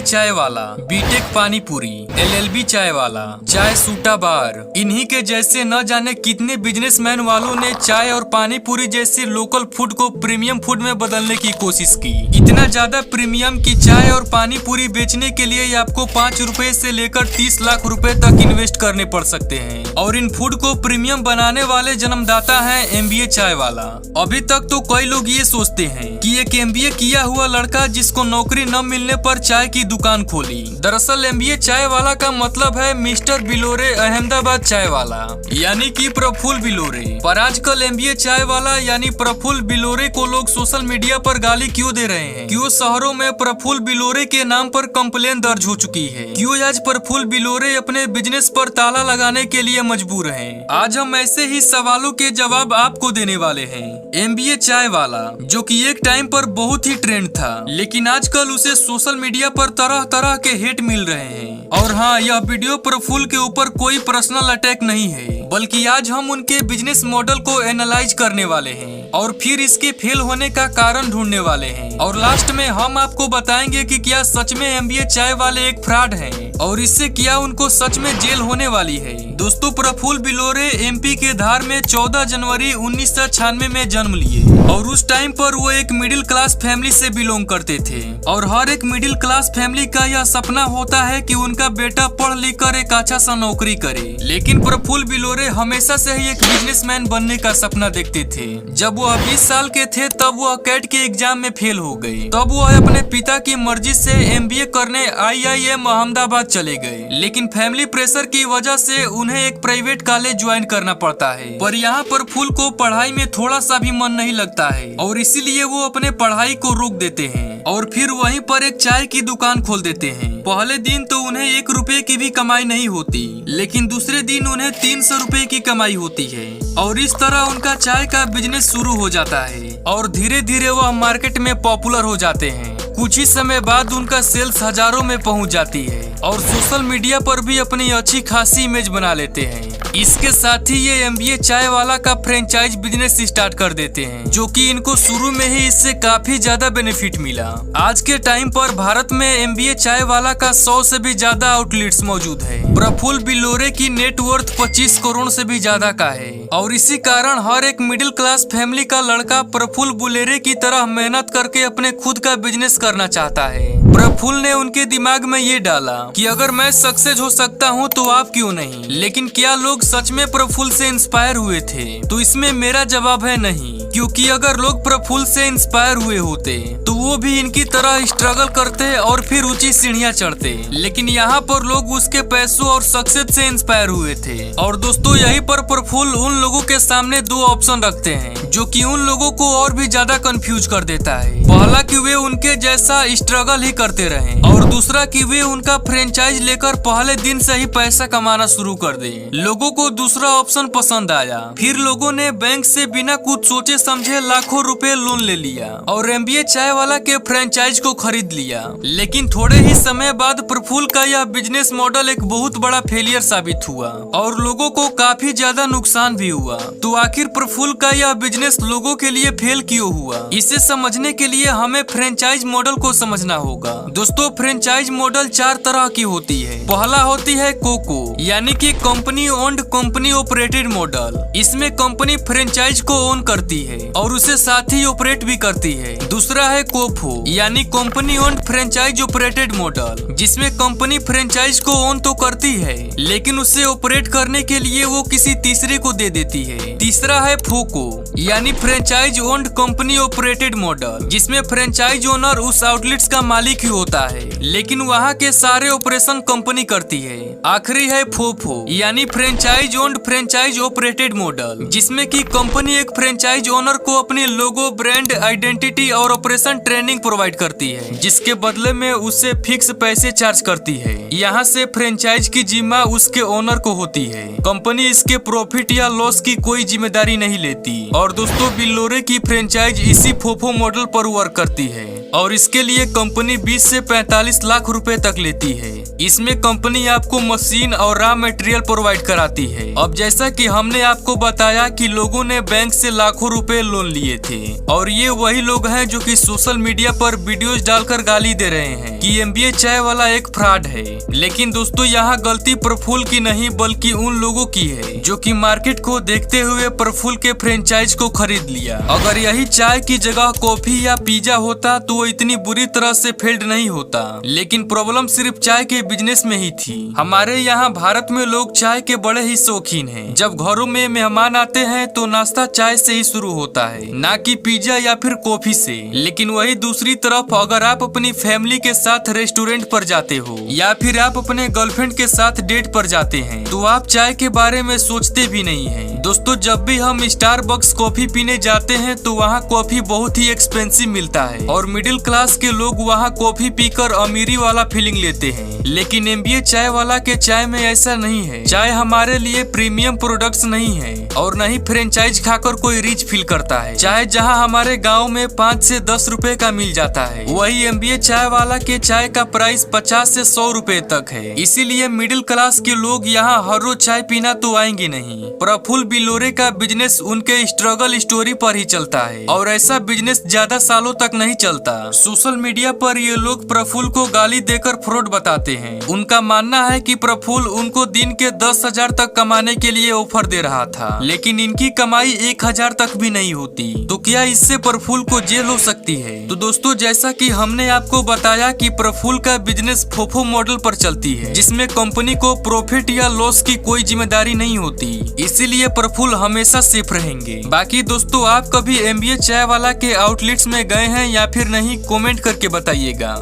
MBA चाय वाला, BTech पानी पूरी, LLB चाय वाला, चाय सूटा बार, इन्हीं के जैसे न जाने कितने बिजनेसमैन वालों ने चाय और पानी पूरी जैसे लोकल फूड को प्रीमियम फूड में बदलने की कोशिश की। इतना ज्यादा प्रीमियम की चाय और पानी पूरी बेचने के लिए आपको 5 रुपए से लेकर 30 लाख रुपए तक इन्वेस्ट करने पड़ सकते हैं। और इन फूड को प्रीमियम बनाने वाले जन्मदाता है MBA चाय वाला। अभी तक तो कई लोग ये सोचते हैं कि एक MBA किया हुआ लड़का जिसको नौकरी न मिलने पर चाय की दुकान खोली। दरअसल MBA चाय वाला का मतलब है मिस्टर बिलोरे अहमदाबाद चाय वाला, यानी कि प्रफुल्ल बिलोरे। पर आजकल MBA चाय वाला यानी प्रफुल्ल बिलोरे को लोग सोशल मीडिया पर गाली क्यों दे रहे हैं? क्यों शहरों में प्रफुल्ल बिलोरे के नाम पर कंप्लेन दर्ज हो चुकी है? क्यों आज प्रफुल्ल बिलोरे अपने बिजनेस पर ताला लगाने के लिए मजबूर हैं? आज हम ऐसे ही सवालों के जवाब आपको देने वाले हैं। MBA चाय वाला जो कि एक टाइम पर बहुत ही ट्रेंड था, लेकिन आजकल उसे सोशल मीडिया पर तरह तरह के हेट मिल रहे हैं। और हाँ, यह वीडियो प्रफुल्ल के ऊपर कोई पर्सनल अटैक नहीं है, बल्कि आज हम उनके बिजनेस मॉडल को एनालाइज करने वाले हैं और फिर इसके फेल होने का कारण ढूंढने वाले हैं। और लास्ट में हम आपको बताएंगे कि क्या सच में MBA चाय वाले एक फ्रॉड हैं और इससे क्या उनको सच में जेल होने वाली है। दोस्तों, प्रफुल्ल बिलोरे MP के धार में 14 जनवरी 1996 में जन्म लिए और उस टाइम पर वो एक मिडिल क्लास फैमिली से बिलोंग करते थे। और हर एक मिडिल क्लास फैमिली का यह सपना होता है कि उनका बेटा पढ़ लिख कर एक अच्छा सा नौकरी करे। लेकिन प्रफुल्ल बिलोरे हमेशा से ही एक बिजनेसमैन बनने का सपना देखते थे। जब वो 20 साल के थे तब वो कैट के एग्जाम में फेल हो गए। तब वो अपने पिता की मर्जी से MBA करने IIM अहमदाबाद चले गए, लेकिन फैमिली प्रेशर की वजह से उन्हें एक प्राइवेट कॉलेज ज्वाइन करना पड़ता है। पर यहाँ पर प्रफुल्ल को पढ़ाई में थोड़ा सा भी मन नहीं लगता है और इसीलिए वो अपने पढ़ाई को रोक देते हैं और फिर वहीं पर एक चाय की दुकान खोल देते हैं। पहले दिन तो उन्हें 1 रुपए की भी कमाई नहीं होती, लेकिन दूसरे दिन उन्हें 300 रुपए की कमाई होती है। और इस तरह उनका चाय का बिजनेस शुरू हो जाता है और धीरे धीरे वह मार्केट में पॉपुलर हो जाते हैं। कुछ ही समय बाद उनका सेल्स हजारों में पहुंच जाती है और सोशल मीडिया पर भी अपनी अच्छी खासी इमेज बना लेते हैं। इसके साथ ही ये MBA चाय वाला का फ्रेंचाइज बिजनेस स्टार्ट कर देते हैं, जो कि इनको शुरू में ही इससे काफी ज्यादा बेनिफिट मिला। आज के टाइम पर भारत में MBA चाय वाला का 100 से भी ज्यादा आउटलेट्स मौजूद है। प्रफुल्ल बिलोरे की नेटवर्थ 25 करोड़ से भी ज्यादा का है और इसी कारण हर एक मिडिल क्लास फैमिली का लड़का प्रफुल्ल बिलोरे की तरह मेहनत करके अपने खुद का बिजनेस करना चाहता है। प्रफुल्ल ने उनके दिमाग में ये डाला कि अगर मैं सक्सेस हो सकता हूँ तो आप क्यों नहीं। लेकिन क्या लोग सच में प्रफुल्ल से इंस्पायर हुए थे? तो इसमें मेरा जवाब है नहीं, क्योंकि अगर लोग प्रफुल्ल से इंस्पायर हुए होते तो वो भी इनकी तरह स्ट्रगल करते और फिर ऊंची सीढ़ियां चढ़ते। लेकिन यहाँ पर लोग उसके पैसों और सक्सेस से इंस्पायर हुए थे। और दोस्तों, यहीं पर प्रफुल्ल उन लोगों के सामने 2 ऑप्शन रखते हैं, जो कि उन लोगों को और भी ज्यादा कंफ्यूज कर देता है। पहला कि वे उनके जैसा स्ट्रगल ही करते रहें और दूसरा कि वे उनका फ्रेंचाइज लेकर पहले दिन से ही पैसा कमाना शुरू कर दें। लोगों को दूसरा ऑप्शन पसंद आया। फिर लोगों ने बैंक से बिना कुछ सोचे समझे लाखों रुपए लोन ले लिया और MBA चाय वाला के फ्रेंचाइज को खरीद लिया। लेकिन थोड़े ही समय बाद प्रफुल्ल का यह बिजनेस मॉडल एक बहुत बड़ा फेलियर साबित हुआ और लोगों को काफी ज्यादा नुकसान भी हुआ। तो आखिर प्रफुल्ल का यह बिजनेस लोगों के लिए फेल क्यों हुआ? इसे समझने के लिए हमें फ्रेंचाइज मॉडल को समझना होगा। दोस्तों, फ्रेंचाइज मॉडल 4 तरह की होती है। पहला होती है कोको, यानी कि company owned company operated model. इसमें कंपनी फ्रेंचाइज को ओन करती है और उसे साथ ही ऑपरेट भी करती है। दूसरा है कोफो, यानी company owned franchise operated model, जिसमें कंपनी फ्रेंचाइज को ओन तो करती है लेकिन उसे ऑपरेट करने के लिए वो किसी तीसरे को दे देती है। तीसरा है फोको, यानी franchise owned company operated model, जिसमें फ्रेंचाइज ओनर उस आउटलेट्स का मालिक ही होता है लेकिन वहाँ के सारे ऑपरेशन कंपनी करती है। आखिरी है फोफो, यानी franchise owned franchise operated model, जिसमें कि कंपनी एक फ्रेंचाइज ओनर को अपने लोगो, ब्रांड आइडेंटिटी और ऑपरेशन ट्रेनिंग प्रोवाइड करती है, जिसके बदले में उससे फिक्स पैसे चार्ज करती है। यहाँ से फ्रेंचाइज की जिम्मा उसके ओनर को होती है। कंपनी इसके प्रॉफिट या लॉस की कोई जिम्मेदारी नहीं लेती। और दोस्तों, बिलोरे की फ्रेंचाइज इसी फोफो मॉडल पर वर्क करती है। और इसके लिए कंपनी 20 से 45 लाख रुपए तक लेती है। इसमें कंपनी आपको मशीन और रॉ मटेरियल प्रोवाइड कराती है। अब जैसा कि हमने आपको बताया कि लोगों ने बैंक से लाखों रुपए लोन लिए थे और ये वही लोग हैं जो कि सोशल मीडिया पर वीडियोस डालकर गाली दे रहे हैं कि एमबीए चाय वाला एक फ्रॉड है। लेकिन दोस्तों यहाँ गलती प्रफुल्ल की नहीं बल्कि उन लोगों की है जो कि मार्केट को देखते हुए प्रफुल्ल के फ्रेंचाइज को खरीद लिया। अगर यही चाय की जगह कॉफी या पिज्जा होता तो वो इतनी बुरी तरह से फेल्ड नहीं होता। लेकिन प्रॉब्लम सिर्फ चाय के बिजनेस में ही थी। हमारे यहाँ भारत में लोग चाय के बड़े ही शौकीन हैं। जब घरों में मेहमान आते हैं तो नाश्ता चाय से ही शुरू होता है, ना कि पिज्जा या फिर कॉफी से। लेकिन वही दूसरी तरफ अगर आप अपनी फैमिली के साथ रेस्टोरेंट पर जाते हो या फिर आप अपने गर्लफ्रेंड के साथ डेट पर जाते हैं तो आप चाय के बारे में सोचते भी नहीं हैं। दोस्तों जब भी हम स्टारबक्स कॉफी पीने जाते हैं तो वहाँ कॉफी बहुत ही एक्सपेंसिव मिलता है और मिडिल क्लास के लोग वहाँ कॉफी पीकर अमीरी वाला फीलिंग लेते हैं। लेकिन एमबीए चाय वाला के चाय में ऐसा नहीं है। चाय हमारे लिए प्रीमियम प्रोडक्ट्स नहीं है और न ही फ्रेंचाइज खाकर कोई रिच फील करता है। चाय जहां हमारे गांव में 5 से 10 रुपए का मिल जाता है, वही एमबीए चाय वाला के चाय का प्राइस 50 से 100 रुपए तक है। इसीलिए मिडिल क्लास के लोग यहाँ हर रोज चाय पीना तो आएंगे नहीं। प्रफुल्ल बिलोरे का बिजनेस उनके स्ट्रगल स्टोरी पर ही चलता है और ऐसा बिजनेस ज्यादा सालों तक नहीं चलता। सोशल मीडिया पर ये लोग प्रफुल्ल को गाली देकर फ्रॉड बताते हैं। उनका मानना है कि प्रफुल्ल उनको दिन के 10,000 तक कमाने के लिए ऑफर दे रहा था, लेकिन इनकी कमाई 1,000 तक भी नहीं होती। तो क्या इससे प्रफुल्ल को जेल हो सकती है? तो दोस्तों जैसा कि हमने आपको बताया कि प्रफुल्ल का बिजनेस फोफो मॉडल पर चलती है, जिसमें कंपनी को प्रॉफिट या लॉस की कोई जिम्मेदारी नहीं होती। इसीलिए प्रफुल्ल हमेशा सेफ रहेंगे। बाकी दोस्तों आप कभी एमबीए चाय वाला के आउटलेट्स में गए हैं या फिर नहीं, कमेंट करके बताइएगा।